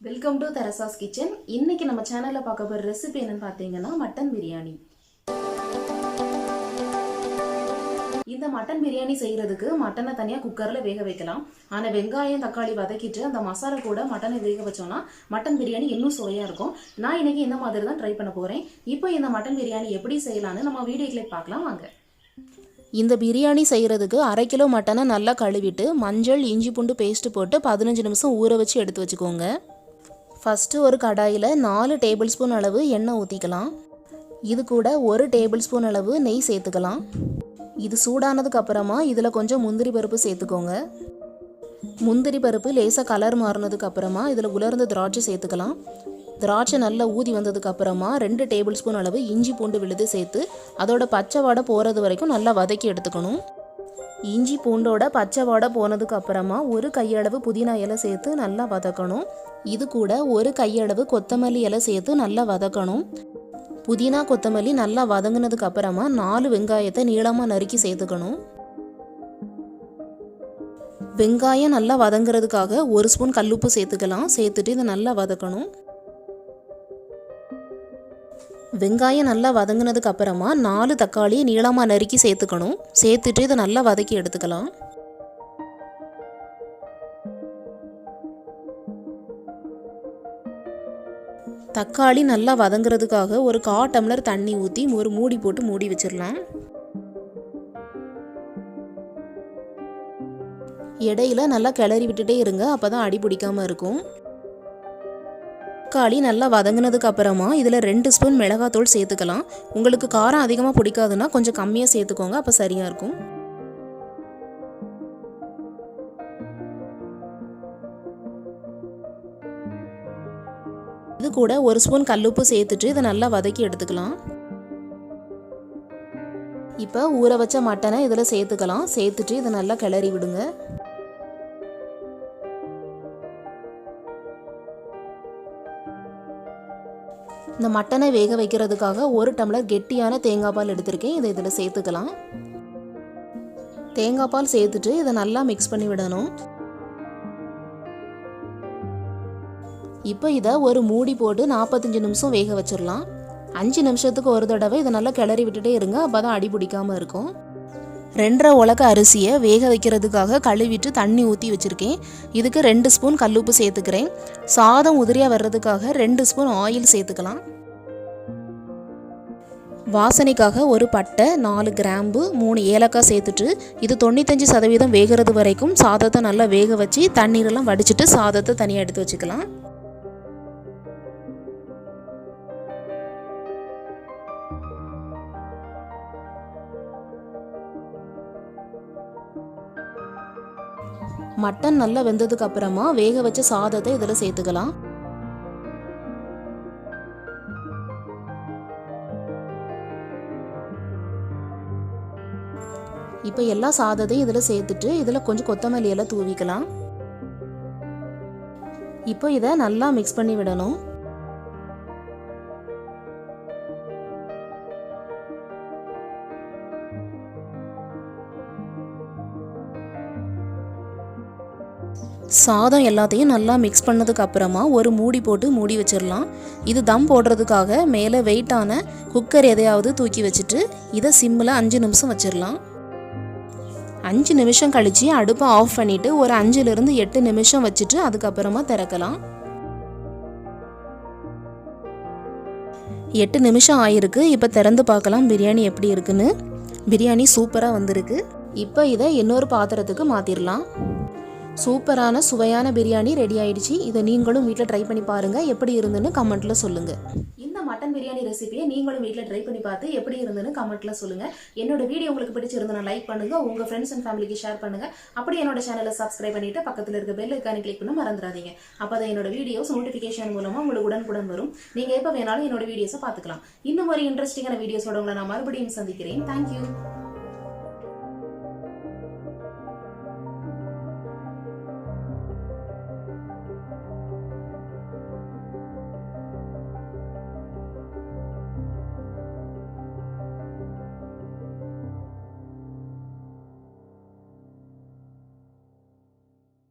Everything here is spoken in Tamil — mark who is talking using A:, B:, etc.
A: Welcome to Therasas kitchen. இன்னைக்கு நம்ம சேனல்ல பார்க்க போற ரெசிபி என்னன்னு பார்த்தீங்கன்னா மட்டன் பிரியாணி. இந்த மட்டன் பிரியாணி செய்யறதுக்கு மட்டனை தனியா குக்கர்ல வேக வைக்கலாம். ஆனா வெங்காயம் தக்காளி வதக்கிட்டு அந்த மசாலா கூட மட்டனை வேக வச்சோம்னா மட்டன் பிரியாணி இன்னும் சுவையா இருக்கும். நான் இன்னைக்கு இந்த மாதிரி தான் ட்ரை பண்ண போறேன். இப்போ இந்த மட்டன் பிரியாணி எப்படி செய்யலாம்னு நம்ம வீடியோக்குள்ள பார்க்கலாம் வாங்க. இந்த பிரியாணி செய்கிறதுக்கு 1/2 கிலோ மட்டனை நல்லா கழுவிட்டு மஞ்சள் இஞ்சி பூண்டு பேஸ்ட்டு போட்டு 15 நிமிஷம் ஊற வச்சு எடுத்து வச்சுக்கோங்க. ஃபஸ்ட்டு ஒரு கடாயில் 4 டேபிள் ஸ்பூன் அளவு எண்ணெய் ஊற்றிக்கலாம். இது கூட 1 டேபிள் ஸ்பூன் அளவு நெய் சேர்த்துக்கலாம். இது சூடானதுக்கு அப்புறமா இதில் கொஞ்சம் முந்திரி பருப்பு சேர்த்துக்கோங்க. முந்திரி பருப்பு லேசாக கலர் மாறினதுக்கு அப்புறமா இதில் உலர்ந்த திராட்சை சேர்த்துக்கலாம். திராட்சை நல்லா ஊதி வந்ததுக்கு அப்புறமா 2 டேபிள் ஸ்பூன் அளவு இஞ்சி பூண்டு விழுது சேர்த்து அதோட பச்சை வாடை போகிறது வரைக்கும் நல்லா வதக்கி எடுத்துக்கணும். இஞ்சி பூண்டோட பச்சை வாடை போனதுக்கு அப்புறமா 1 கையளவு புதினா இலை சேர்த்து நல்லா வதக்கணும். இது கூட 1 கையளவு கொத்தமல்லி இலை சேர்த்து நல்லா வதக்கணும். புதினா கொத்தமல்லி நல்லா வதங்கினதுக்கு அப்புறமா 4 வெங்காயத்தை நீளமாக நறுக்கி சேர்த்துக்கணும். வெங்காயம் நல்லா வதங்குறதுக்காக 1 ஸ்பூன் கல்லுப்பு சேர்த்துக்கலாம். சேர்த்துட்டு இதை நல்லா வதக்கணும். வெங்காயம் நல்லா வதங்கினதுக்கு அப்புறமா 4 தக்காளியை நீளமாக நறுக்கி சேர்த்துக்கணும். சேர்த்துட்டு இதை நல்லா வதக்கி எடுத்துக்கலாம். தக்காளி நல்லா வதங்குறதுக்காக ஒரு 1/4 டம்ளர் தண்ணி ஊற்றி ஒரு மூடி போட்டு மூடி வச்சிடலாம். இடையில நல்லா கிளறி விட்டுட்டே இருங்க, அப்போ தான் அடி பிடிக்காமல் இருக்கும். தக்காளி நல்லா வதங்கினதுக்கு அப்புறமா இதில் 2 ஸ்பூன் மிளகாத்தூள் சேர்த்துக்கலாம். உங்களுக்கு காரம் அதிகமாக பிடிக்காதுன்னா கொஞ்சம் கம்மியாக சேர்த்துக்கோங்க, அப்போ சரியாக இருக்கும். இது கூட 1 ஸ்பூன் கல்லுப்பு சேர்த்துட்டு இதை நல்லா வதக்கி எடுத்துக்கலாம். இப்போ ஊற வச்ச மட்டனை இதில் சேர்த்துக்கலாம். சேர்த்துட்டு இதை நல்லா கிளறி விடுங்க. இந்த மட்டனை வேக வைக்கிறதுக்காக 1 டம்ளர் கெட்டியான தேங்காய் பால் எடுத்திருக்கேன். இதை இதில் சேர்த்துக்கலாம். தேங்காய் பால் சேர்த்துட்டு இதை நல்லா மிக்ஸ் பண்ணி விடணும். இப்போ இதை ஒரு மூடி போட்டு 45 நிமிஷம் வேக வச்சிடலாம். 5 நிமிஷத்துக்கு ஒரு தடவை இதை நல்லா கிளறி விட்டுட்டே இருங்க, அப்போ தான் அடி பிடிக்காமல் இருக்கும். 2.5 உலக்க அரிசியை வேக வைக்கிறதுக்காக கழுவிட்டு தண்ணி ஊற்றி வச்சுருக்கேன். இதுக்கு 2 ஸ்பூன் கல்லுப்பு சேர்த்துக்கிறேன். சாதம் உதிரியாக வர்றதுக்காக 2 ஸ்பூன் ஆயில் சேர்த்துக்கலாம். வாசனைக்காக ஒரு பட்டை, 4 கிராம்பு, 3 ஏலக்காய் சேர்த்துட்டு இது 95% வேகிறது வரைக்கும் சாதத்தை நல்லா வேக வச்சு தண்ணீரெல்லாம் வடிச்சிட்டு சாதத்தை தனியாக எடுத்து வச்சுக்கலாம். மட்டன் நல்லா வெந்ததுக்கு அப்புறமா வேக வச்ச சாதத்தை இதில் சேர்த்துக்கலாம். இப்போ எல்லா சாதத்தையும் இதில் சேர்த்துட்டு இதில் கொஞ்சம் கொத்தமல்லி எல்லாம் தூவிக்கலாம். இப்போ இதை நல்லா மிக்ஸ் பண்ணி விடணும். சாதம் எல்லாத்தையும் நல்லா மிக்ஸ் பண்ணதுக்கு அப்புறமா ஒரு மூடி போட்டு மூடி வச்சிடலாம். இது தம் போடுறதுக்காக மேலே வெயிட்டான குக்கர் எதையாவது தூக்கி வச்சுட்டு இதை சிம்மில் 5 நிமிஷம் வச்சிடலாம். 5 நிமிஷம் கழித்து அடுப்பை ஆஃப் பண்ணிவிட்டு ஒரு 5லிருந்து 8 நிமிஷம் வச்சுட்டு அதுக்கப்புறமா திறக்கலாம். 8 நிமிஷம் ஆயிருக்கு. இப்போ திறந்து பார்க்கலாம் பிரியாணி எப்படி இருக்குன்னு. பிரியாணி சூப்பராக வந்திருக்கு. இப்போ இதை இன்னொரு பாத்திரத்துக்கு மாற்றிடலாம். சூப்பரான சுவையான பிரியாணி ரெடி ஆயிடுச்சு. இதை நீங்களும் வீட்டில் ட்ரை பண்ணி பாருங்கள், எப்படி இருந்துன்னு கமெண்ட்டில் சொல்லுங்கள். இந்த மட்டன் பிரியாணி ரெசிபியை நீங்களும் வீட்டில் ட்ரை பண்ணி பார்த்து எப்படி இருந்துன்னு கமெண்ட்டில் சொல்லுங்கள். என்னோட வீடியோ உங்களுக்கு பிடிச்சிருந்தா லைக் பண்ணுங்கள், உங்கள் ஃப்ரெண்ட்ஸ் அண்ட் ஃபேமிலிக்கு ஷேர் பண்ணுங்கள். அப்படி என்னோட சேனலை சப்ஸ்கிரைப் பண்ணிவிட்டு பக்கத்தில் இருக்க பெல் ஐக்கானை கிளிக் பண்ண மறந்துடாதீங்க. அப்போ தான் என்னோட வீடியோஸ் நோட்டிஃபிகேஷன் மூலமாக உங்களுக்கு உடனுக்குடன் வரும். நீங்கள் எப்போ வேணாலும் என்னோட வீடியோஸை பார்த்துக்கலாம். இன்னும் ஒரு இன்ட்ரெஸ்டிங்கான வீடியோஸோட உங்களை நான் மறுபடியும் சந்திக்கிறேன். தேங்க்யூ.